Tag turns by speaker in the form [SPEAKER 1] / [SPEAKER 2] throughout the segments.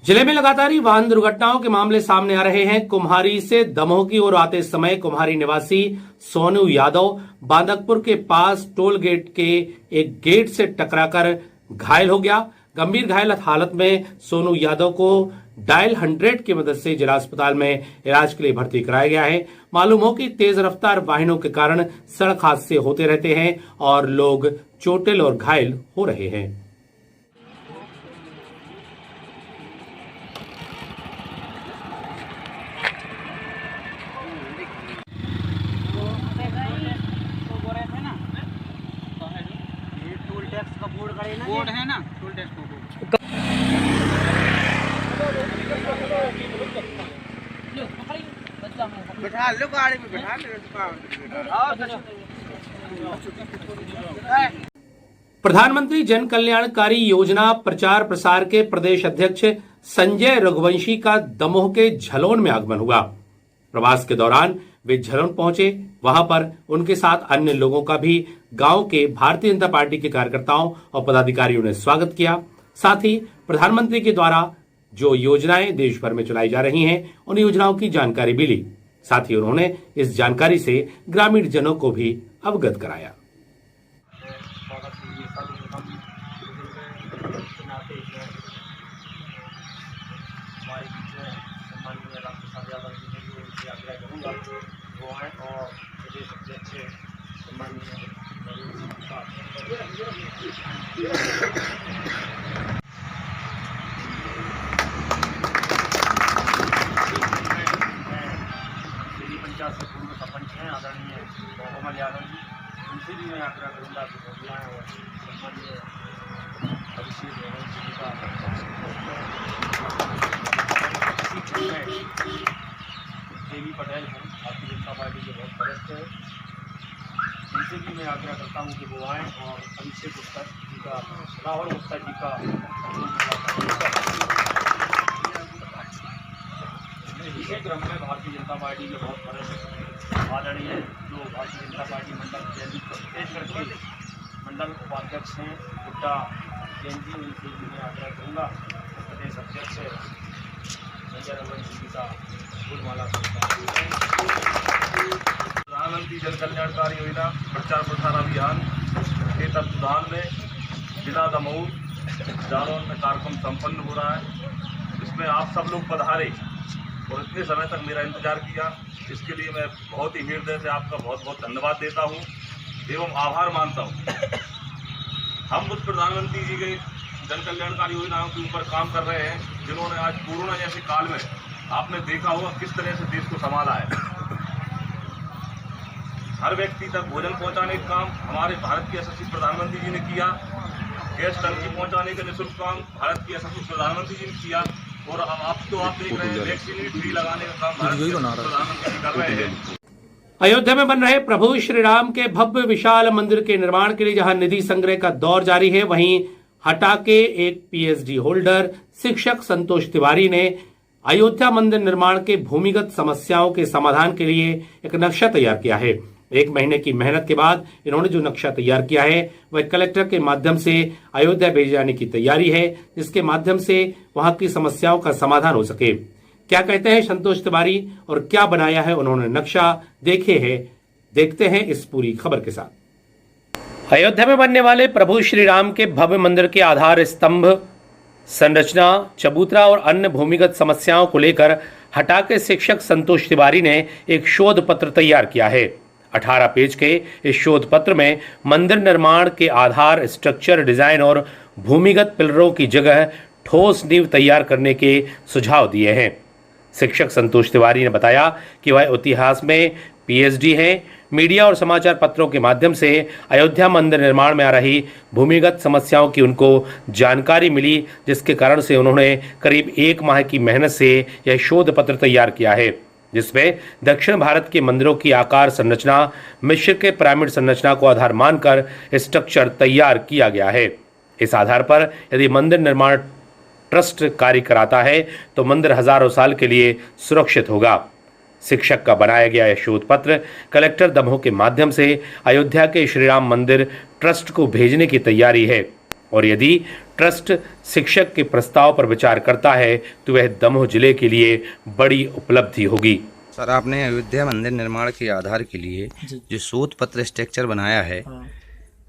[SPEAKER 1] जिले में लगातार ही वाहन दुर्घटनाओं के मामले सामने आ रहे हैं। कुम्हारी से दमोह की ओर आते समय कुम्हारी निवासी सोनू यादव बांदकपुर के पास टोल गेट के एक गेट से टकराकर घायल हो गया। गंभीर घायल हालत में सोनू यादव को डायल 100 की मदद से जिला अस्पताल में इलाज के लिए भर्ती कराया गया है। मालूम हो कि तेज रफ्तार वाहनों के कारण सड़क हादसे होते रहते हैं और लोग चोटिल और घायल हो रहे हैं।
[SPEAKER 2] बोर्ड है ना, टोल टैक्स को बैठा लो, गाड़ी में बैठा लो।
[SPEAKER 1] प्रधानमंत्री जन कल्याणकारी योजना प्रचार प्रसार के प्रदेश अध्यक्ष संजय रघुवंशी का दमोह के झलोन में आगमन हुआ। प्रवास के दौरान वे झलोन पहुंचे। वहां पर उनके साथ अन्य लोगों का भी गांव के भारतीय जनता पार्टी के कार्यकर्ताओं और पदाधिकारियों ने स्वागत किया। साथ ही प्रधानमंत्री के द्वारा जो योजनाएं देश भर में चलाई जा रही हैं, उन योजनाओं की जानकारी भी ली। साथ ही उन्होंने इस जानकारी से ग्रामीण जनों को भी अवगत कराया।
[SPEAKER 3] पंचायत से पूर्व सरपंच हैं आदरणीय मोहम्मद यादव जी, उनसे भी मैं आग्रह करूँगा कि महिलाएं और सम्मानीय अभिषेक जी का देवी पटेल हैं, भारतीय जनता पार्टी के बहुत वरिष्ठ हैं। उनसे भी मैं आग्रह करता हूँ कि वो आएँ और अभिषेक गुप्ता जी का, रावण गुप्ता जी का इसी क्रम में भारतीय जनता पार्टी के बहुत वरिष्ठ आदरणीय जो भारतीय जनता पार्टी मंडल दिल्ली छत्तीसगढ़ के मंडल उपाध्यक्ष हैं गुड्डा जैन जी, उनसे भी मैं आग्रह करूँगा प्रदेश अध्यक्ष संजय रघुवंशी जी का फूलमाला। प्रधानमंत्री जन कल्याणकारी योजना प्रचार प्रसार अभियान के तत्वाधान में जिला दमोह जालौन में कार्यक्रम संपन्न हो रहा है। इसमें आप सब लोग पधारे और इतने समय तक मेरा इंतजार किया, इसके लिए मैं बहुत ही हृदय से आपका बहुत बहुत धन्यवाद देता हूं एवं आभार मानता हूं। हम उस प्रधानमंत्री जी के जन कल्याणकारी योजनाओं के ऊपर काम कर रहे हैं जिन्होंने आज कोरोना जैसे काल में आपने देखा होगा किस तरह से देश को संभाला है। हर व्यक्ति तक भोजन पहुंचाने का काम हमारे भारत के यशस्वी प्रधानमंत्री जी ने किया। गैस टंकी पहुंचाने का निःशुल्क काम भारत के यशस्वी प्रधानमंत्री जी ने किया। और आप देख रहे हैं वैक्सीन फ्री लगाने का काम भारत के प्रधानमंत्री कर रहे हैं।
[SPEAKER 1] अयोध्या में बन रहे प्रभु श्री राम के भव्य विशाल मंदिर के निर्माण के लिए जहां निधि संग्रह का दौर जारी है, वहीं हटा के एक पीएचडी होल्डर शिक्षक संतोष तिवारी ने अयोध्या मंदिर निर्माण के भूमिगत समस्याओं के समाधान के लिए एक नक्शा तैयार किया है। 1 महीने की मेहनत के बाद इन्होंने जो नक्शा तैयार किया है वह कलेक्टर के माध्यम से अयोध्या भेजे जाने की तैयारी है, जिसके माध्यम से वहां की समस्याओं का समाधान हो सके। क्या कहते हैं संतोष तिवारी और क्या बनाया है उन्होंने नक्शा, देखते हैं इस पूरी खबर के साथ। अयोध्या में बनने वाले प्रभु श्री राम के भव्य मंदिर के आधार स्तंभ, संरचना, चबूतरा और अन्य भूमिगत समस्याओं को लेकर हटा के शिक्षक संतोष तिवारी ने एक शोध पत्र तैयार किया है। 18 पेज के इस शोध पत्र में मंदिर निर्माण के आधार, स्ट्रक्चर, डिजाइन और भूमिगत पिलरों की जगह ठोस नींव तैयार करने के सुझाव दिए हैं। शिक्षक संतोष तिवारी ने बताया कि वह इतिहास में पीएचडी हैं। मीडिया और समाचार पत्रों के माध्यम से अयोध्या मंदिर निर्माण में आ रही भूमिगत समस्याओं की उनको जानकारी मिली, जिसके कारण से उन्होंने करीब 1 माह की मेहनत से यह शोध पत्र तैयार किया है, जिसमें दक्षिण भारत के मंदिरों की आकार संरचना, मिस्र के पिरामिड संरचना को आधार मानकर स्ट्रक्चर तैयार किया गया है। इस आधार पर यदि मंदिर निर्माण ट्रस्ट कार्य कराता है तो मंदिर हजारों साल के लिए सुरक्षित होगा। शिक्षक का बनाया गया यह शोध पत्र कलेक्टर दमोह के माध्यम से अयोध्या के श्री राम मंदिर ट्रस्ट को भेजने की तैयारी है। और यदि ट्रस्ट शिक्षक के प्रस्ताव पर विचार करता है तो वह दमोह जिले के लिए बड़ी उपलब्धि होगी।
[SPEAKER 4] सर, आपने अयोध्या मंदिर निर्माण के आधार के लिए जो शोध पत्र स्ट्रक्चर बनाया है,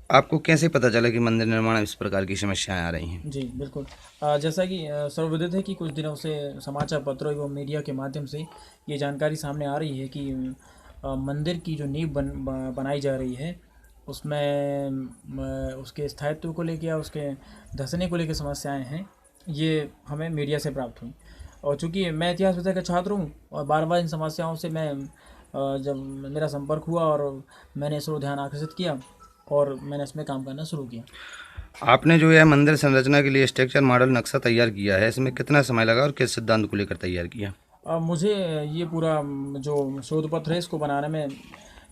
[SPEAKER 4] आपको कैसे पता चला कि मंदिर निर्माण में इस प्रकार की समस्याएं आ रही हैं?
[SPEAKER 5] जी बिल्कुल, जैसा कि सर्वविदित है कि कुछ दिनों से समाचार पत्रों एवं मीडिया के माध्यम से ये जानकारी सामने आ रही है कि मंदिर की जो नींव बनाई जा रही है उसमें उसके स्थायित्व को लेकर या उसके धंसने को लेकर समस्याएं हैं। ये हमें मीडिया से प्राप्त हुई और चूँकि मैं इतिहास विषय का छात्र हूँ और बार बार इन समस्याओं से मैं जब मेरा संपर्क हुआ और मैंने इस ओर ध्यान आकर्षित किया और मैंने इसमें काम करना शुरू किया।
[SPEAKER 4] आपने जो यह मंदिर संरचना के लिए स्ट्रक्चर मॉडल नक्शा तैयार किया है, इसमें कितना समय लगा और किस सिद्धांत को लेकर तैयार किया?
[SPEAKER 5] मुझे ये पूरा जो शोध पत्र है इसको बनाने में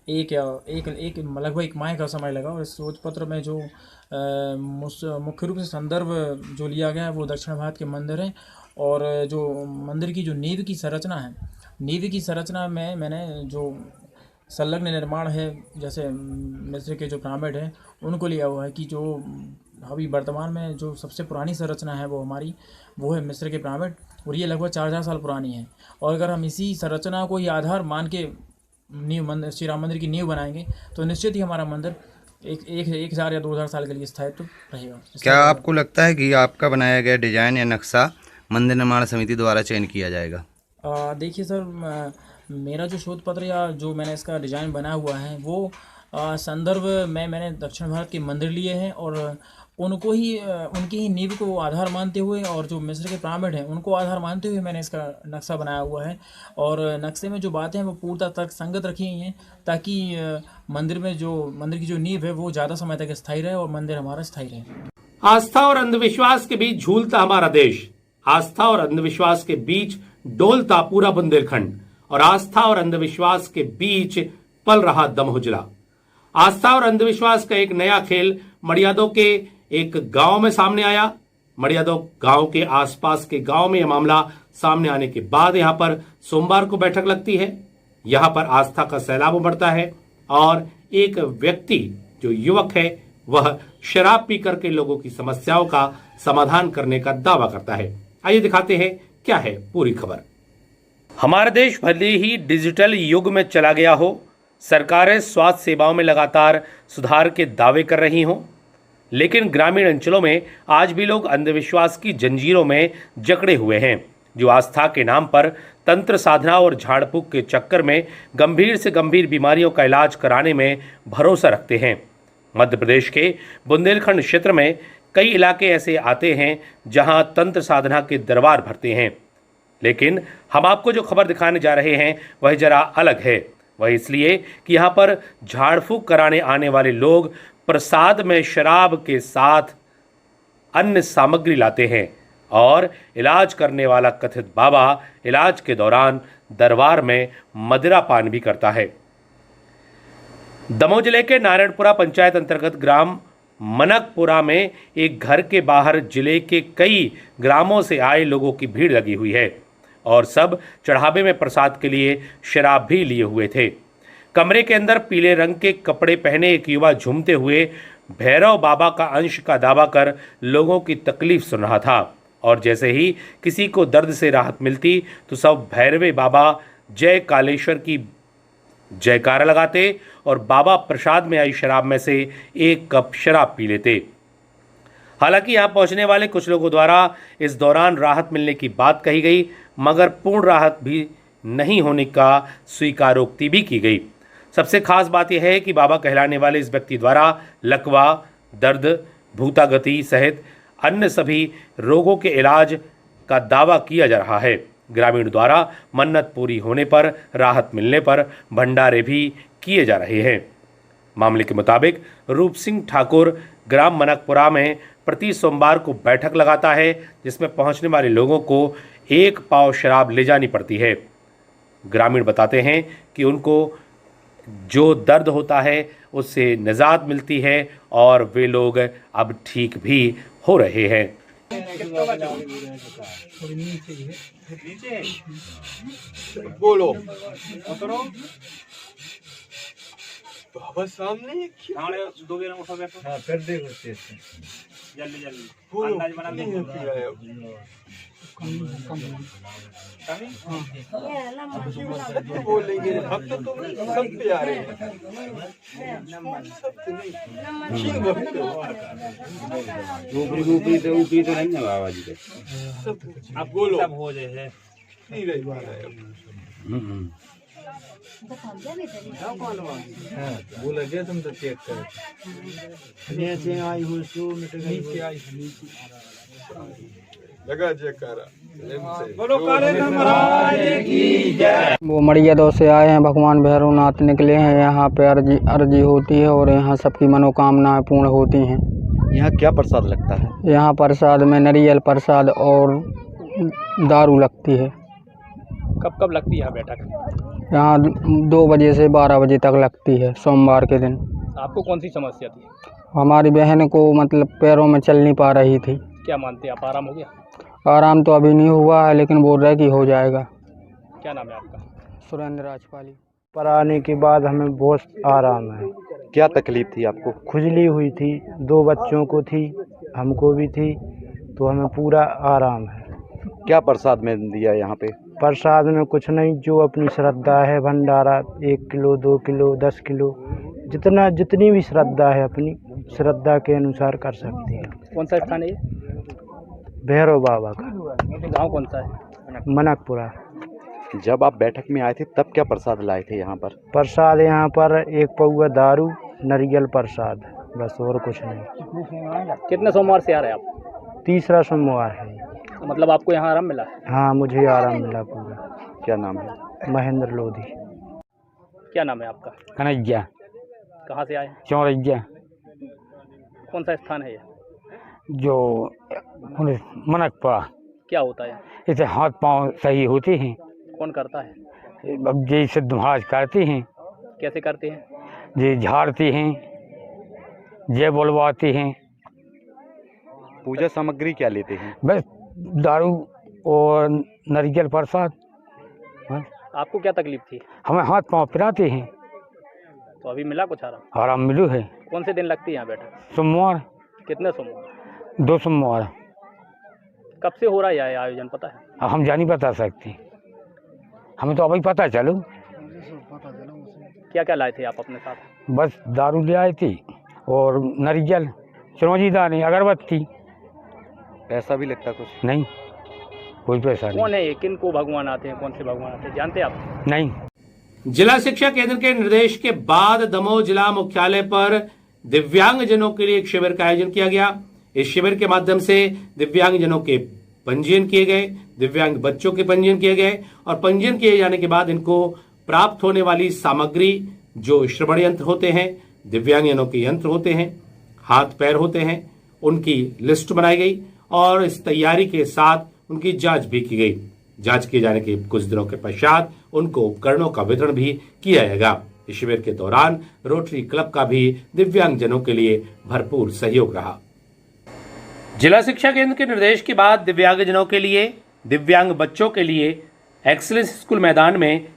[SPEAKER 5] लगभग एक माह का समय लगा और इस शोध पत्र में जो मुख्य रूप से संदर्भ जो लिया गया है वो दक्षिण भारत के मंदिर हैं और जो मंदिर की जो नींव की संरचना है, नींव की संरचना में मैंने जो संलग्न निर्माण है जैसे मिस्र के जो पिरामिड हैं उनको लिया हुआ है कि जो अभी वर्तमान में जो सबसे पुरानी संरचना है वो है मिस्र के पिरामिड और ये लगभग 4000 साल पुरानी है। और अगर हम इसी संरचना को ही आधार मान के नींव श्री राम मंदिर की नींव बनाएंगे तो निश्चित ही हमारा मंदिर एक 1000 या 2000 साल के लिए स्थायित्व रहेगा।
[SPEAKER 4] क्या आपको लगता है कि आपका बनाया गया डिजाइन या नक्शा मंदिर निर्माण समिति द्वारा चयन किया जाएगा?
[SPEAKER 5] देखिए सर, मेरा जो शोध पत्र या जो मैंने इसका डिज़ाइन बनाया हुआ है वो संदर्भ में मैंने दक्षिण भारत के मंदिर लिए हैं और उनको ही उनकी ही नींव को आधार मानते हुए और जो मिस्र के पिरामिड हैं उनको आधार मानते हुए मैंने इसका नक्शा बनाया हुआ है और नक्शे में जो बातें हैं वो पूर्णतः तर्कसंगत रखी हुई हैं ताकि मंदिर की जो नींव है वो ज़्यादा समय तक स्थायी रहे और मंदिर हमारा स्थायी रहे।
[SPEAKER 1] आस्था और अंधविश्वास के बीच झूलता हमारा देश, आस्था और अंधविश्वास के बीच डोलता पूरा बुंदेलखंड और आस्था और अंधविश्वास के बीच पल रहा दमोह जिला। आस्था और अंधविश्वास का एक नया खेल मड़ियादों के एक गांव में सामने आया। मड़ियादों गांव के आसपास के गांव में यह मामला सामने आने के बाद यहां पर सोमवार को बैठक लगती है। यहां पर आस्था का सैलाब उमड़ता है और एक व्यक्ति जो युवक है वह शराब पी करके लोगों की समस्याओं का समाधान करने का दावा करता है। आइए दिखाते हैं क्या है पूरी खबर। हमारा देश भले ही डिजिटल युग में चला गया हो, सरकारें स्वास्थ्य सेवाओं में लगातार सुधार के दावे कर रही हों, लेकिन ग्रामीण अंचलों में आज भी लोग अंधविश्वास की जंजीरों में जकड़े हुए हैं, जो आस्था के नाम पर तंत्र साधना और झाड़ फूक के चक्कर में गंभीर से गंभीर बीमारियों का इलाज कराने में भरोसा रखते हैं। मध्य प्रदेश के बुंदेलखंड क्षेत्र में कई इलाके ऐसे आते हैं जहां तंत्र साधना के दरबार भरते हैं, लेकिन हम आपको जो खबर दिखाने जा रहे हैं वह जरा अलग है। वह इसलिए कि यहाँ पर झाड़ फूक कराने आने वाले लोग प्रसाद में शराब के साथ अन्य सामग्री लाते हैं और इलाज करने वाला कथित बाबा इलाज के दौरान दरबार में मदिरा पान भी करता है। दमोह जिले के नारायणपुरा पंचायत अंतर्गत ग्राम मनकपुरा में एक घर के बाहर जिले के कई ग्रामों से आए लोगों की भीड़ लगी हुई है और सब चढ़ावे में प्रसाद के लिए शराब भी लिए हुए थे। कमरे के अंदर पीले रंग के कपड़े पहने एक युवा झूमते हुए भैरव बाबा का अंश का दावा कर लोगों की तकलीफ सुन रहा था और जैसे ही किसी को दर्द से राहत मिलती तो सब भैरवे बाबा जय कालेश्वर की जयकारा लगाते और बाबा प्रसाद में आई शराब में से एक कप शराब पी लेते। हालांकि यहां पहुंचने वाले कुछ लोगों द्वारा इस दौरान राहत मिलने की बात कही गई, मगर पूर्ण राहत भी नहीं होने का स्वीकारोक्ति भी की गई। सबसे खास बात यह है कि बाबा कहलाने वाले इस व्यक्ति द्वारा लकवा, दर्द, भूतागति सहित अन्य सभी रोगों के इलाज का दावा किया जा रहा है। ग्रामीण द्वारा मन्नत पूरी होने पर राहत मिलने पर भंडारे भी किए जा रहे हैं। मामले के मुताबिक रूप सिंह ठाकुर ग्राम मनकपुरा में प्रति सोमवार को बैठक लगाता है, जिसमें पहुंचने वाले लोगों को एक पाव शराब ले जानी पड़ती है। ग्रामीण बताते हैं कि उनको जो दर्द होता है उससे निजात मिलती है और वे लोग अब ठीक भी हो रहे हैं।
[SPEAKER 2] बोलो उतरो बाबा सामने फिर देखो जल्दी जल्दी अंदाज बना ले।
[SPEAKER 6] बोलेंगे अब तो तुम सब प्यारे
[SPEAKER 2] ऊपरी तो नहीं ना बाबा जी
[SPEAKER 6] अब बोलो
[SPEAKER 2] सब हो जाए है।
[SPEAKER 6] नहीं रही बात है बोला गया तुम तो चेक कर नीचे आई हो सो नीचे आई लगा चेक करा बोलो काले महाराज की जय।
[SPEAKER 7] वो मड़ियादों से आए हैं, भगवान भैरवनाथ निकले हैं। यहाँ पे अर्जी होती है और यहाँ सबकी मनोकामनाएं पूर्ण होती हैं।
[SPEAKER 8] यहाँ क्या प्रसाद लगता है?
[SPEAKER 7] यहाँ प्रसाद में नारियल प्रसाद और दारू लगती है।
[SPEAKER 5] कब कब लगती है बैठक?
[SPEAKER 7] यहाँ 2 बजे से 12 बजे तक लगती है, सोमवार के दिन।
[SPEAKER 5] आपको कौन सी समस्या थी?
[SPEAKER 7] हमारी बहन को मतलब पैरों में चल नहीं पा रही थी।
[SPEAKER 5] क्या मानते हैं आप, आराम हो गया?
[SPEAKER 7] आराम तो अभी नहीं हुआ है, लेकिन बोल रहे कि हो जाएगा।
[SPEAKER 5] क्या नाम है आपका?
[SPEAKER 7] सुरेंद्र राजपाली।
[SPEAKER 9] पर आने के बाद हमें बहुत आराम है।
[SPEAKER 8] क्या तकलीफ थी आपको?
[SPEAKER 9] खुजली हुई थी, 2 बच्चों को थी, हमको भी थी, तो हमें पूरा आराम है।
[SPEAKER 8] क्या प्रसाद में दिया यहाँ पे?
[SPEAKER 9] प्रसाद में कुछ नहीं, जो अपनी श्रद्धा है, भंडारा 1 किलो 2 किलो 10 किलो जितनी भी श्रद्धा है अपनी श्रद्धा के अनुसार कर सकते हैं।
[SPEAKER 5] कौन सा स्थान है ये?
[SPEAKER 9] भैरव बाबा का।
[SPEAKER 5] गांव कौन सा है?
[SPEAKER 9] मनकपुरा।
[SPEAKER 8] जब आप बैठक में आए थे तब क्या प्रसाद लाए थे यहाँ पर?
[SPEAKER 9] प्रसाद यहाँ पर 1 पौवा दारू, नारियल प्रसाद, बस और कुछ नहीं।
[SPEAKER 5] कितने सोमवार से आ रहे हैं आप?
[SPEAKER 9] तीसरा सोमवार है।
[SPEAKER 5] मतलब आपको यहाँ आराम मिला?
[SPEAKER 9] हाँ, मुझे आराम मिला पूरा।
[SPEAKER 8] क्या नाम है?
[SPEAKER 9] महेंद्र लोधी।
[SPEAKER 5] क्या नाम है आपका?
[SPEAKER 7] कन्हैया।
[SPEAKER 5] कहाँ से आए?
[SPEAKER 7] चौरैया।
[SPEAKER 5] कौन सा स्थान है ये?
[SPEAKER 7] जो मनकपुरा।
[SPEAKER 5] क्या होता है?
[SPEAKER 7] इसे हाथ पांव सही होते हैं।
[SPEAKER 5] कौन करता है?
[SPEAKER 7] अब जी सिद्ध महाराज करते हैं।
[SPEAKER 5] कैसे करते हैं?
[SPEAKER 7] जी झाड़ते हैं, जय बोलवाते हैं।
[SPEAKER 8] पूजा सामग्री क्या लेते हैं?
[SPEAKER 7] बस दारू और नारियल प्रसाद।
[SPEAKER 5] आपको क्या तकलीफ थी?
[SPEAKER 7] हमें हाथ पांव पिराते हैं।
[SPEAKER 5] तो अभी मिला कुछ आराम?
[SPEAKER 7] आराम मिलू है।
[SPEAKER 5] कौन से दिन लगती है यहाँ बैठक?
[SPEAKER 7] सोमवार।
[SPEAKER 5] कितने सोमवार?
[SPEAKER 7] 2 सोमवार।
[SPEAKER 5] कब से हो रहा है यह आयोजन, पता है?
[SPEAKER 7] हम जा नहीं बता सकते, हमें तो अभी पता चलो।
[SPEAKER 5] क्या क्या लाए थे आप अपने साथ?
[SPEAKER 7] बस दारू ले आए थे और नारियल, चिरौंजी दाने, अगरबत्ती।
[SPEAKER 8] पैसा भी लगता कुछ?
[SPEAKER 7] नहीं, कोई पैसा नहीं।
[SPEAKER 5] कौन है ये? किन को भगवान आते हैं? कौन से भगवान आते हैं, जानते हैं आप?
[SPEAKER 7] नहीं।
[SPEAKER 1] जिला शिक्षा केंद्र के निर्देश के बाद दमोह जिला मुख्यालय पर दिव्यांगजनों के लिए एक शिविर का आयोजन किया गया। इस शिविर के माध्यम से दिव्यांगजनों के पंजीयन किए गए, दिव्यांग बच्चों के पंजीयन किए गए और पंजीयन किए जाने के बाद इनको प्राप्त होने वाली सामग्री, जो श्रवण यंत्र होते हैं, दिव्यांगजनों के यंत्र होते हैं, हाथ पैर होते हैं, उनकी लिस्ट बनाई गई और इस तैयारी के साथ उनकी जांच भी की गई। जांच किए जाने के कुछ दिनों के पश्चात उनको उपकरणों का वितरण भी किया जाएगा। इस शिविर के दौरान रोटरी क्लब का भी दिव्यांगजनों के लिए भरपूर सहयोग रहा। जिला शिक्षा केंद्र के निर्देश के बाद दिव्यांगजनों के लिए, दिव्यांग बच्चों के लिए एक्सीलेंस स्कूल मैदान में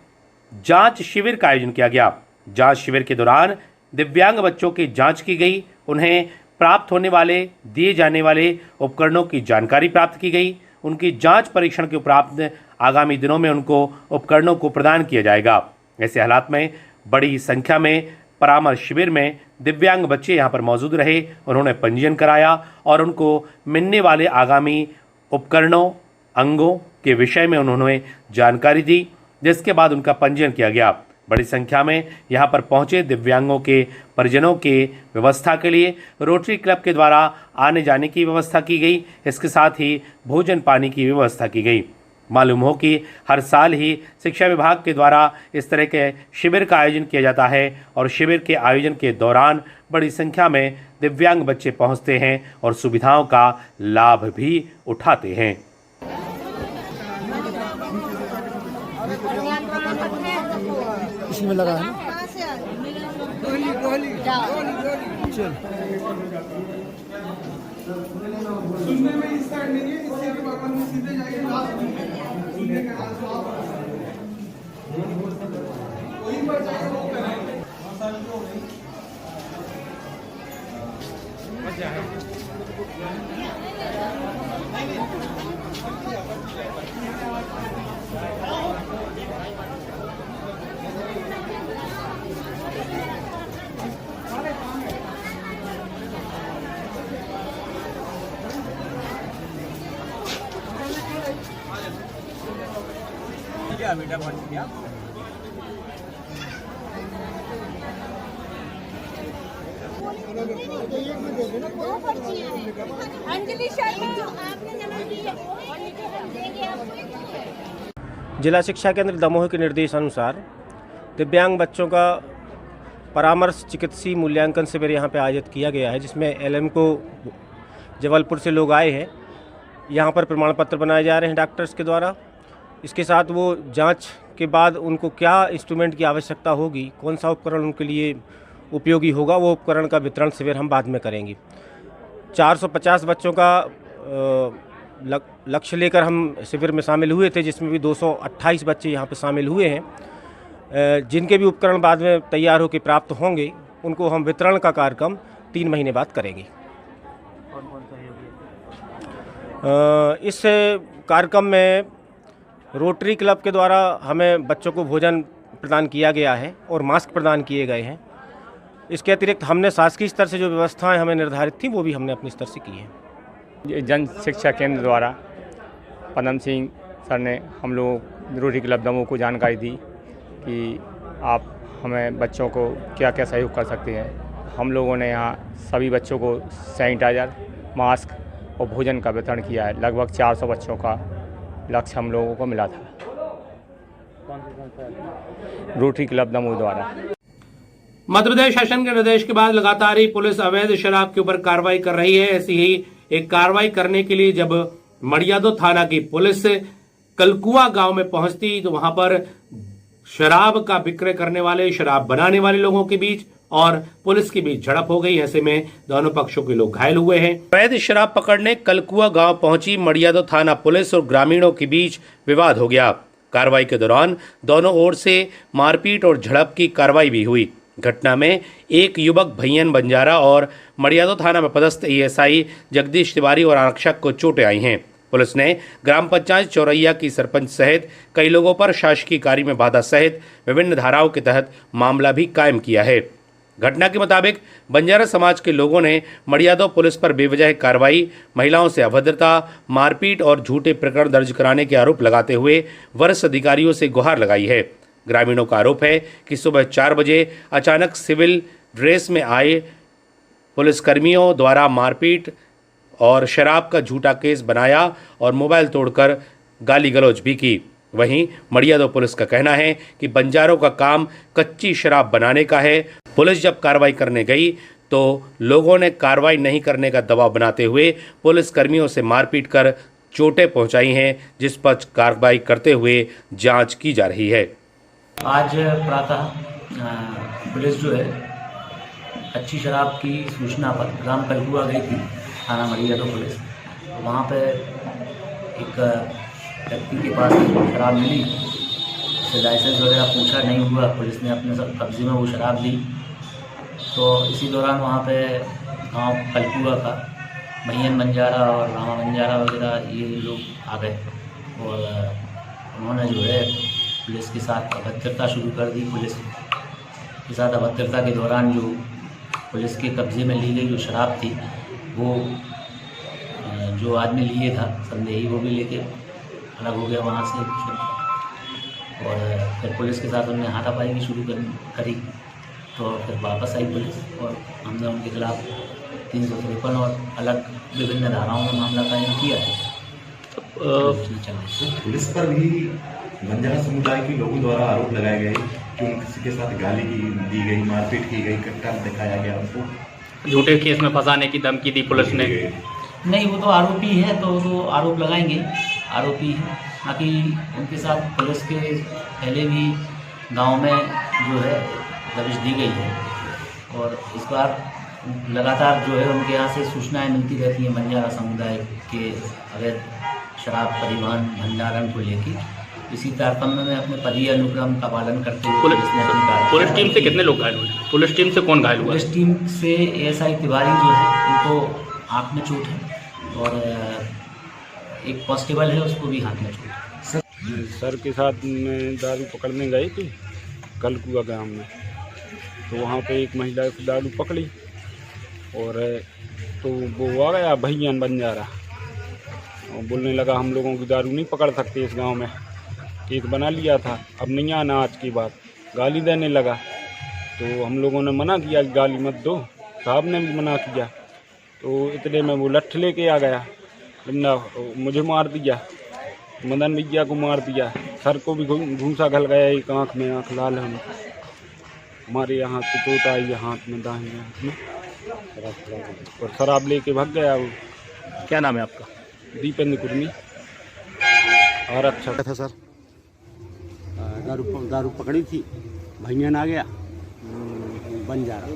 [SPEAKER 1] जांच शिविर का आयोजन किया गया। जांच शिविर के दौरान दिव्यांग बच्चों की जांच की गई, उन्हें प्राप्त होने वाले, दिए जाने वाले उपकरणों की जानकारी प्राप्त की गई। उनकी जांच परीक्षण के उपरांत आगामी दिनों में उनको उपकरणों को प्रदान किया जाएगा। ऐसे हालात में बड़ी संख्या में परामर्श शिविर में दिव्यांग बच्चे यहां पर मौजूद रहे, उन्होंने पंजीयन कराया और उनको मिलने वाले आगामी उपकरणों, अंगों के विषय में उन्होंने जानकारी दी, जिसके बाद उनका पंजीयन किया गया। बड़ी संख्या में यहां पर पहुंचे दिव्यांगों के परिजनों के व्यवस्था के लिए रोटरी क्लब के द्वारा आने जाने की व्यवस्था की गई। इसके साथ ही भोजन पानी की व्यवस्था की गई। मालूम हो कि हर साल ही शिक्षा विभाग के द्वारा इस तरह के शिविर का आयोजन किया जाता है और शिविर के आयोजन के दौरान बड़ी संख्या में दिव्यांग बच्चे पहुंचते हैं और सुविधाओं का लाभ भी उठाते हैं।
[SPEAKER 7] इसमें लगा है
[SPEAKER 6] सुनने में इस साइड नहीं है, इससे के बाद हम सीधे जाके सुनने का वही पर जाके वो करेंगे। मजा है।
[SPEAKER 2] क्या बेटा बन गया
[SPEAKER 10] अंजलि शर्मा जो आपने जमा की है और नीचे हम देंगे आपको।
[SPEAKER 11] जिला शिक्षा केंद्र दमोह के निर्देशानुसार दिव्यांग बच्चों का परामर्श चिकित्सीय मूल्यांकन शिविर यहाँ पे आयोजित किया गया है, जिसमें एलएम को जबलपुर से लोग आए हैं। यहाँ पर प्रमाण पत्र बनाए जा रहे हैं डॉक्टर्स के द्वारा। इसके साथ वो जांच के बाद उनको क्या इंस्ट्रूमेंट की आवश्यकता होगी, कौन सा उपकरण उनके लिए उपयोगी होगा, वो उपकरण का वितरण शिविर हम बाद में करेंगे। 450 बच्चों का लक्ष्य लेकर हम शिविर में शामिल हुए थे, जिसमें भी 228 बच्चे यहाँ पे शामिल हुए हैं। जिनके भी उपकरण बाद में तैयार होकर प्राप्त होंगे, उनको हम वितरण का कार्यक्रम 3 महीने बाद करेंगे। इस कार्यक्रम में रोटरी क्लब के द्वारा हमें बच्चों को भोजन प्रदान किया गया है और मास्क प्रदान किए गए हैं। इसके अतिरिक्त हमने शासकीय स्तर से जो व्यवस्थाएं हमें निर्धारित थी, वो भी हमने अपने स्तर से की हैं।
[SPEAKER 12] जन शिक्षा केंद्र द्वारा पदम सिंह सर ने हम लोग रोटरी क्लब दमोह को जानकारी दी कि आप हमें बच्चों को क्या क्या सहयोग कर सकते हैं। हम लोगों ने यहाँ सभी बच्चों को सैनिटाइज़र, मास्क और भोजन का वितरण किया है। लगभग 400 बच्चों का लक्ष्य हम लोगों को मिला था रोटरी क्लब दमोह द्वारा।
[SPEAKER 1] मध्य प्रदेश शासन के निर्देश के बाद लगातार ही पुलिस अवैध शराब के ऊपर कार्रवाई कर रही है। ऐसी ही एक कार्रवाई करने के लिए जब मड़ियादो थाना की पुलिस कलकुआ गांव में पहुंचती, तो वहां पर शराब का विक्रय करने वाले, शराब बनाने वाले लोगों के बीच और पुलिस के बीच झड़प हो गई। ऐसे में दोनों पक्षों के लोग घायल हुए हैं। अवैध शराब पकड़ने कलकुआ गांव पहुंची मड़ियादो थाना पुलिस और ग्रामीणों के बीच विवाद हो गया। कार्रवाई के दौरान दोनों ओर से मारपीट और झड़प की कार्रवाई भी हुई। घटना में एक युवक भैयन बंजारा और मड़ियादो थाना में पदस्थ एएसआई जगदीश तिवारी और आरक्षक को चोटें आई हैं। पुलिस ने ग्राम पंचायत चौरैया की सरपंच सहित कई लोगों पर शासकीय कार्य में बाधा सहित विभिन्न धाराओं के तहत मामला भी कायम किया है। घटना के मुताबिक बंजारा समाज के लोगों ने मड़ियादो पुलिस पर बेवजह कार्रवाई, महिलाओं से अभद्रता, मारपीट और झूठे प्रकरण दर्ज कराने के आरोप लगाते हुए वरिष्ठ अधिकारियों से गुहार लगाई है। ग्रामीणों का आरोप है कि सुबह 4 बजे अचानक सिविल ड्रेस में आए पुलिसकर्मियों द्वारा मारपीट और शराब का झूठा केस बनाया और मोबाइल तोड़कर गाली गलौज भी की। वहीं मड़ियादो पुलिस का कहना है कि बंजारों का काम कच्ची शराब बनाने का है। पुलिस जब कार्रवाई करने गई तो लोगों ने कार्रवाई नहीं करने का दबाव बनाते हुए पुलिस कर्मियों से मारपीट कर चोटें पहुंचाई हैं, जिस पर कार्रवाई करते हुए जांच की जा रही है।
[SPEAKER 13] आज प्रातः पुलिस जो है अच्छी शराब की सूचना पर ग्राम कलकुआ गई थी, थाना मड़ियादो पुलिस। वहाँ पे एक व्यक्ति के पास शराब मिली, उससे लाइसेंस वगैरह पूछा नहीं हुआ, पुलिस ने अपने कब्जे में वो शराब ली। तो इसी दौरान वहाँ पे गांव कलकुआ का भैयन बंजारा और रामा बंजारा वगैरह ये लोग आ गए और उन्होंने जो है पुलिस के साथ अभद्रता शुरू कर दी। पुलिस के साथ अभद्रता के दौरान जो पुलिस के कब्जे में ली गई जो शराब थी, वो जो आदमी लिए था संदेही, वो भी लेके अलग हो गया वहाँ से। और फिर पुलिस के साथ उन्होंने हाथापाई भी शुरू करी। तो फिर वापस आई पुलिस और हमने उनके खिलाफ 353 और अलग विभिन्न धाराओं में मामला कायम किया है।
[SPEAKER 14] पुलिस पर भी बंजारा समुदाय के लोगों द्वारा आरोप लगाए गए कि किसी के साथ गाली दी गई, मारपीट की गई, कट्टा दिखाया गया, उनको
[SPEAKER 11] झूठे केस में फंसाने की धमकी दी पुलिस ने।
[SPEAKER 13] नहीं, वो तो आरोपी है, तो वो आरोप लगाएंगे, आरोपी है। बाकी उनके साथ पुलिस के पहले भी गांव में जो है दबिश दी गई है और इस बार लगातार जो है उनके यहाँ से सूचनाएं मिलती रहती हैं बंजारा समुदाय के अवैध शराब परिवहन भंडारण को लेकर। इसी तारतम्य में अपने पदीय अनुक्रम का पालन करते हुए
[SPEAKER 11] पुलिस टीम से कितने लोग घायल हुए? पुलिस टीम से कौन घायल हुआ?
[SPEAKER 13] पुलिस टीम से एएसआई तिवारी जो है उनको आँख में चोट है और एक कांस्टेबल है, उसको भी हाथ में चोट है।
[SPEAKER 6] सर के साथ में दारू पकड़ने गए थे कलकुआ गांव में, तो वहाँ पे एक महिला को दारू पकड़ी और तो वो आ गया भैयन बंजारा और बोलने लगा हम लोगों की दारू नहीं पकड़ सकते इस गांव में। केस बना लिया था, अब नहीं आना आज के बाद। गाली देने लगा तो हम लोगों ने मना किया कि गाली मत दो, साहब ने भी मना किया। तो इतने में वो लठ लेके आ गया, वरना मुझे मार दिया, मदन भैया को मार दिया, सर को भी घूंसा घल गया, एक आँख में, आँख लाल है हमारे यहाँ से, चोट आई है हाथ में, दाहिने हाथ में, और शराब लेके भाग गया वो।
[SPEAKER 15] क्या नाम है आपका?
[SPEAKER 6] दीपेंद्र कुर्मी, आरक्षक
[SPEAKER 15] था सर।
[SPEAKER 16] दारू पकड़ी थी, भैया आ गया बंजारा,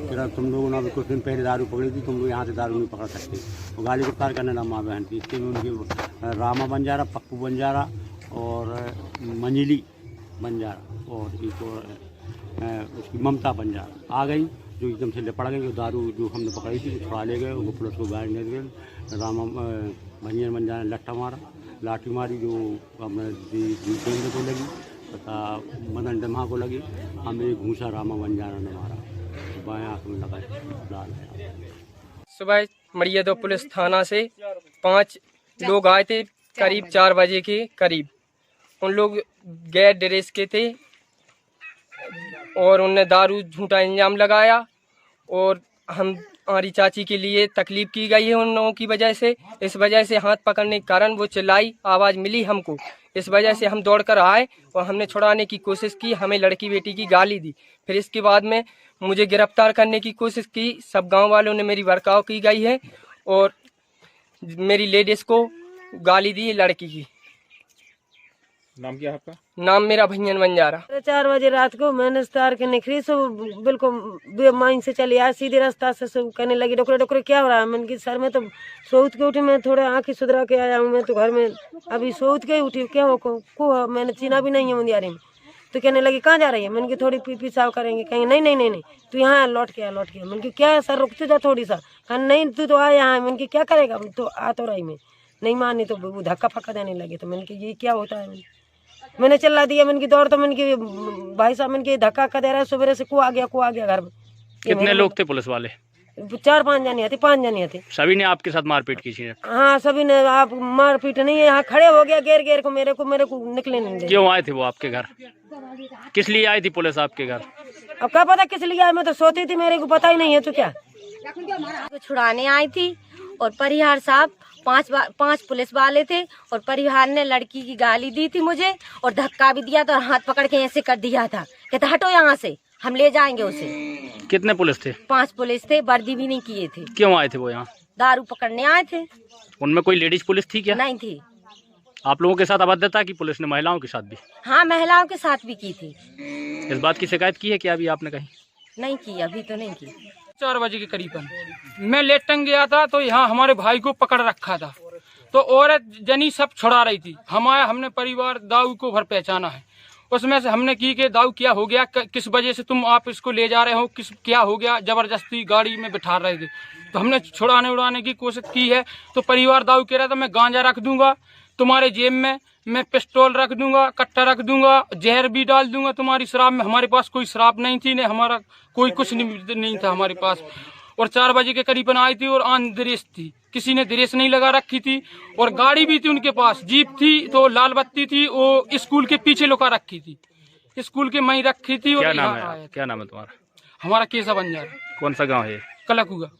[SPEAKER 16] फिर तुम लोगों ने कुछ दिन पहले दारू पकड़ी थी, तुम लोग यहाँ से दारू नहीं पकड़ सकते, वो गाली को पार करने लगा माँ बहन थी। इसके में उनके रामा बंजारा, पप्पू बंजारा और मंजिली बंजारा और एक और उसकी ममता बंजारा आ गई, जो एकदम से पड़ गई। जो दारू जो हमने पकड़ी थी वो छुड़ा ले गए, वो पुलिस को गाड़ी ले गए। रामा भैया बंजारा ने लट्ठा मारा, लाठी मारी जो अपने दीपेंद्र को लगी तथा मदन डम्हा को लगी, हमें एक घूसा रामा बंजारा ने मारा, बाएं आँख में लगा लाल।
[SPEAKER 17] सुबह मड़िया दो पुलिस थाना से 5 लोग आए थे, करीब 4 बजे के करीब। उन लोग गैर ड्रेस के थे और उनने दारू झूठा इल्जाम लगाया और हमारी चाची के लिए तकलीफ की गई है उन लोगों की वजह से। इस वजह से हाथ पकड़ने के कारण वो चिल्लाई, आवाज़ मिली हमको, इस वजह से हम दौड़कर आए और हमने छुड़ाने की कोशिश की, हमें लड़की बेटी की गाली दी। फिर इसके बाद में मुझे गिरफ्तार करने की कोशिश की, सब गांव वालों ने मेरी भड़काव की गई है और मेरी लेडीज को गाली दी लड़की की।
[SPEAKER 6] नाम क्या है आपका?
[SPEAKER 17] नाम मेरा भैयन बंजारा।
[SPEAKER 18] 4 बजे रात को मैंने तार के निकली, सब बिल्कुल बेमाइन से चली आ, सीधे रास्ता से सब कहने लगी डोकरे डोकरे क्या हो रहा है। मैंने कि सर मैं तो सोच के उठी, मैं थोड़ा आँखें सुधरा के आया हूँ, मैं तो घर में अभी सोच के उठी, क्या हो को मैंने चीना भी नहीं है मुंदियारी में। तो कहने लगी कहाँ जा रही है, मैंने कि थोड़ी पेशाब करेंगे, कहेंगे नहीं नहीं नहीं नहीं तू यहाँ लौट के आ, लौट के आ। मैंने कि क्या सर रुकते जा थोड़ी सा, कहा नहीं तू तो आ यहाँ। मैंने कि क्या करेगा, तो आ तो रही मैं नहीं मानी, तो वो धक्का फक्का देने लगे। तो मैंने कि ये क्या होता है, मैंने चिल्ला दिया, मैंने की दौड़, तो मैंने की भाई साहब मैंने की धक्का दे रहा है, सवेरे से को आ गया घर में।
[SPEAKER 15] कितने लोग थे पुलिस वाले?
[SPEAKER 18] 4-5 जने थे, 5 जने थे।
[SPEAKER 15] सभी ने आपके साथ मारपीट की थी?
[SPEAKER 18] हाँ सभी ने। आप मारपीट नहीं है, यहाँ खड़े हो गया घेर को, मेरे को निकले नहीं दे।
[SPEAKER 15] क्यों आए थे वो आपके घर? किस लिए आई थी पुलिस आपके घर?
[SPEAKER 18] अब क्या पता किस लिए आए, मैं तो सोती थी, मेरे को पता ही नहीं है। तो क्या
[SPEAKER 10] छुड़ाने आई थी और परिहार साहब 5 पुलिस वाले थे और परिवार ने लड़की की गाली दी थी मुझे और धक्का भी दिया था और हाथ पकड़ के ऐसे कर दिया था, कहते हटो यहाँ से, हम ले जाएंगे उसे।
[SPEAKER 15] कितने पुलिस थे?
[SPEAKER 10] 5 पुलिस थे, वर्दी भी नहीं किए थे।
[SPEAKER 15] क्यों आए थे वो यहाँ?
[SPEAKER 10] दारू पकड़ने आए थे।
[SPEAKER 15] उनमें कोई लेडीज पुलिस थी क्या?
[SPEAKER 10] नहीं थी।
[SPEAKER 15] आप लोगों के साथ अभद्रता की पुलिस ने महिलाओं के साथ भी?
[SPEAKER 10] हाँ महिलाओं के साथ भी की थी।
[SPEAKER 15] इस बात की शिकायत की है क्या अभी आपने कहीं?
[SPEAKER 10] नहीं की, अभी तो नहीं की।
[SPEAKER 5] 4 बजे के करीबन मैं लेटन गया था, तो यहाँ हमारे भाई को पकड़ रखा था, तो औरत जनी सब छुड़ा रही थी। हमने परिवार दाऊ को भर पहचाना है, उसमें से हमने की कि दाऊ क्या हो गया, किस वजह से तुम आप इसको ले जा रहे हो, क्या हो गया, जबरदस्ती गाड़ी में बिठा रहे थे। तो हमने छुड़ाने उड़ाने की कोशिश की है, तो परिवार दाऊ कह रहा था मैं गांजा रख दूंगा तुम्हारे जेब में, मैं पिस्टल रख दूंगा, कट्टा रख दूंगा, जहर भी डाल दूंगा तुम्हारी शराब में। हमारे पास कोई शराब नहीं थी, नहीं हमारा कोई कुछ नहीं था हमारे पास। और 4 बजे के करीबन आई थी और आन ड्रेस थी, किसी ने ड्रेस नहीं लगा रखी थी और गाड़ी भी थी उनके पास, जीप थी, तो लाल बत्ती थी, वो स्कूल के पीछे लुका रखी थी, स्कूल के मई रखी थी। और
[SPEAKER 15] क्या नाम है? क्या नाम है तुम्हारा?
[SPEAKER 5] हमारा केसा बंजारा।
[SPEAKER 15] कौन सा गाँव है?
[SPEAKER 5] कलाकुगा।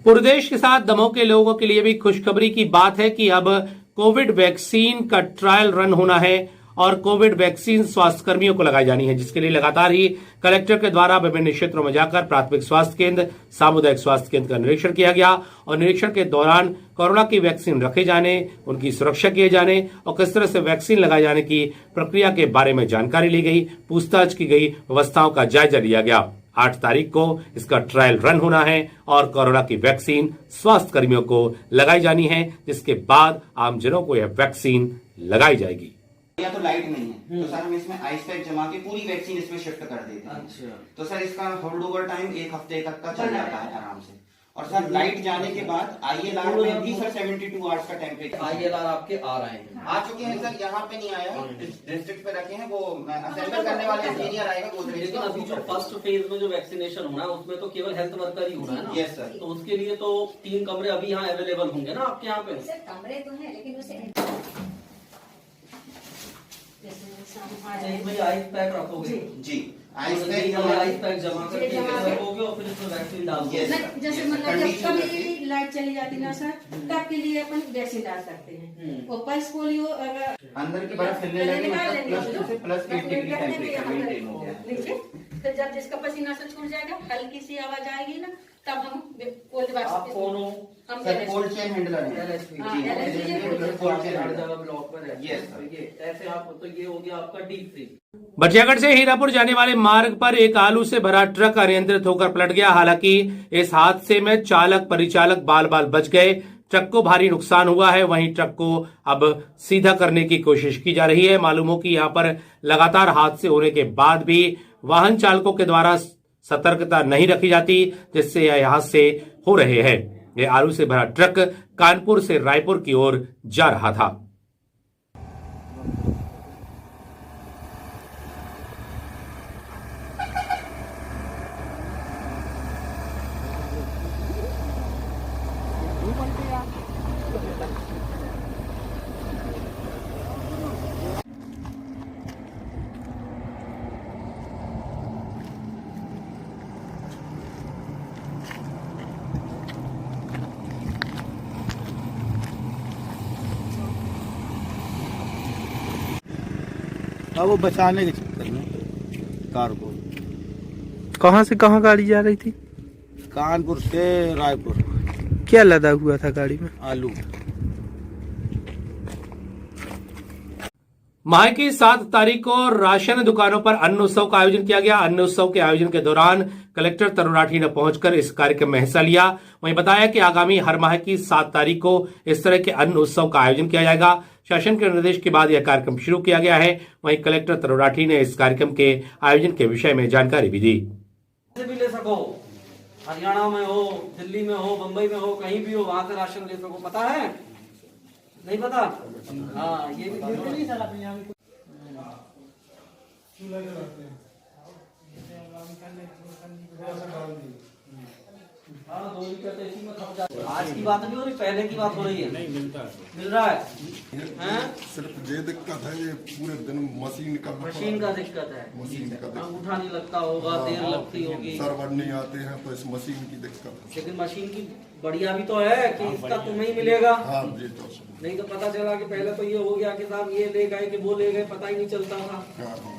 [SPEAKER 1] पूरे देश के साथ दमोह के लोगों के लिए भी खुशखबरी की बात है कि अब कोविड वैक्सीन का ट्रायल रन होना है और कोविड वैक्सीन स्वास्थ्य कर्मियों को लगाई जानी है, जिसके लिए लगातार ही कलेक्टर के द्वारा विभिन्न क्षेत्रों में जाकर प्राथमिक स्वास्थ्य केंद्र, सामुदायिक स्वास्थ्य केंद्र का निरीक्षण किया गया और निरीक्षण के दौरान कोरोना की वैक्सीन रखे जाने, उनकी सुरक्षा किए जाने और किस तरह से वैक्सीन लगाए जाने की प्रक्रिया के बारे में जानकारी ली गई, पूछताछ की गई, व्यवस्थाओं का जायजा लिया गया। 8 तारीख को इसका ट्रायल रन होना है और कोरोना की वैक्सीन स्वास्थ्य कर्मियों को लगाई जानी है, जिसके बाद आमजनों को यह वैक्सीन लगाई जाएगी।
[SPEAKER 19] या तो लाइट नहीं है तो सर हम इसमें आइस पैक जमा के पूरी वैक्सीन इसमें शिफ्ट कर देते हैं। अच्छा। तो सर इसका होल्ड ओवर टाइम 1 हफ्ते तक का चल जाता है आराम से। और सर लाइट जाने के बाद ILR में भी सर 72 आवर्स का टेम्परेचर। ILR आपके आ रहे हैं? आ चुके हैं सर, यहाँ पे नहीं आया, डिस्ट्रिक्ट पे रखे हैं, वो असेंबल करने वाले इंजीनियर आएगा।
[SPEAKER 20] लेकिन अभी जो फर्स्ट फेज में जो वैक्सीनेशन होना है उसमें तो केवल हेल्थ वर्कर ही होना है ना?
[SPEAKER 19] Yes sir.
[SPEAKER 20] तो उसके लिए तो 3 कमरे अभी यहाँ अवेलेबल होंगे ना आपके यहाँ पे?
[SPEAKER 10] कमरे तो है लेकिन उसे
[SPEAKER 20] इसमें आइस पैक रखोगे
[SPEAKER 19] जी
[SPEAKER 20] आइस पैक जमा करके रखोगे और फिर इसमें वैक्सीन डालोगे।
[SPEAKER 21] जैसे मतलब जब कभी लाइट चली जाती ना सर, तब के लिए अपन वैक्सीन डाल सकते हैं। और पल्स पोलियो अगर
[SPEAKER 19] अंदर की बर्फ फैलने लगी मतलब +2 से +8 डिग्री टेम्परेचर मेंटेन हो गया।
[SPEAKER 21] तो जब जिसका पसीना से छूट जाएगा, हल्की सी आवाज आएगी ना, तब हम कोल्ड वैक्सीन हम
[SPEAKER 19] कोल्ड चेन हैंडलर है कोल्ड चेन
[SPEAKER 20] जगह ब्लॉक पर है। यस सर, ये ऐसे आप तो ये हो गया आपका डीप फ्रीज।
[SPEAKER 1] बटियागढ़ से हीरापुर जाने वाले मार्ग पर एक आलू से भरा ट्रक अनियंत्रित होकर पलट गया। हालांकि इस हादसे में चालक परिचालक बाल बाल बच गए। ट्रक को भारी नुकसान हुआ है। वहीं ट्रक को अब सीधा करने की कोशिश की जा रही है। मालूम हो कि यहां पर लगातार हादसे होने के बाद भी वाहन चालकों के द्वारा सतर्कता नहीं रखी जाती, जिससे यह हादसे हो रहे हैं। यह आलू से भरा ट्रक कानपुर से रायपुर की ओर जा रहा था।
[SPEAKER 9] अब वो बचाने के चक्कर में कार को।
[SPEAKER 2] कहाँ से कहाँ गाड़ी जा रही थी?
[SPEAKER 9] कानपुर से रायपुर।
[SPEAKER 2] क्या लदा हुआ था गाड़ी में?
[SPEAKER 9] आलू।
[SPEAKER 1] माह की 7 तारीख को राशन दुकानों पर अन्न उत्सव का आयोजन किया गया। अन्न उत्सव के आयोजन के दौरान कलेक्टर तरुण राठी ने पहुंचकर इस कार्यक्रम में हिस्सा लिया। वहीं बताया कि आगामी हर माह की 7 तारीख को इस तरह के अन्न उत्सव का आयोजन किया जाएगा। शासन के निर्देश के बाद यह कार्यक्रम शुरू किया गया है। वहीं कलेक्टर तरुण राठी ने इस कार्यक्रम के आयोजन के विषय में जानकारी भी दी।
[SPEAKER 20] भी ले सको, हरियाणा में हो, दिल्ली में हो, बम्बई में हो, कहीं भी हो, वहां से राशन ले सको। पता है? नहीं पता? हाँ, ये भी आज की बात नहीं हो रही, पहले की बात हो रही है। नहीं मिलता है, मिल रहा है।
[SPEAKER 22] सिर्फ ये दिक्कत है, ये पूरे दिन मशीन का
[SPEAKER 20] दिक्कत है। अंगूठा नहीं लगता होगा, देर लगती होगी,
[SPEAKER 22] सर्वर नहीं आते हैं, तो इस मशीन की दिक्कत है।
[SPEAKER 20] लेकिन मशीन की बढ़िया भी तो है कि इसका तुम्हें ही मिलेगा।
[SPEAKER 22] हाँ जी, तो
[SPEAKER 20] नहीं तो पता चला कि पहले तो ये हो गया कि साहब ये ले गए कि वो ले गए, पता ही नहीं चलता था।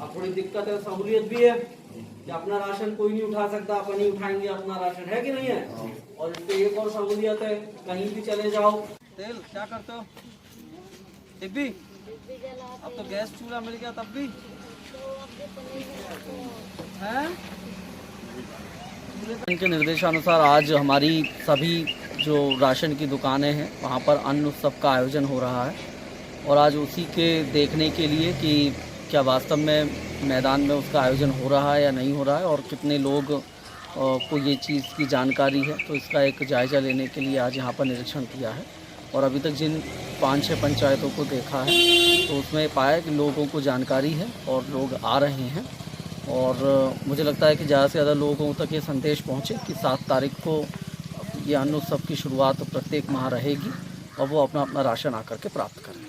[SPEAKER 20] अब थोड़ी दिक्कत है, सहूलियत भी है कि अपना राशन कोई नहीं उठा सकता, अपन ही उठाएंगे अपना राशन, है कि नहीं है? और इससे एक और सहूलियत है, कहीं भी चले जाओ। तेल क्या करते हो? टिब्बी? अब तो गैस चूल्हा मिल गया, तब भी है। इनके निर्देशानुसार आज हमारी सभी जो राशन की दुकानें हैं वहाँ पर अन्न उत्सव का आयोजन हो रहा है। और आज उसी के देखने के लिए कि क्या वास्तव में मैदान में उसका आयोजन हो रहा है या नहीं हो रहा है और कितने लोग को ये चीज़ की जानकारी है, तो इसका एक जायज़ा लेने के लिए आज यहाँ पर निरीक्षण किया है। और अभी तक जिन 5-6 पंचायतों को देखा है तो उसमें पाया कि लोगों को जानकारी है और लोग आ रहे हैं। और मुझे लगता है कि ज़्यादा से ज़्यादा लोगों तक ये संदेश पहुँचे कि 7 तारीख को ये अन्न उत्सव की शुरुआत प्रत्येक माह रहेगी और वो अपना अपना राशन आकर के प्राप्त करें।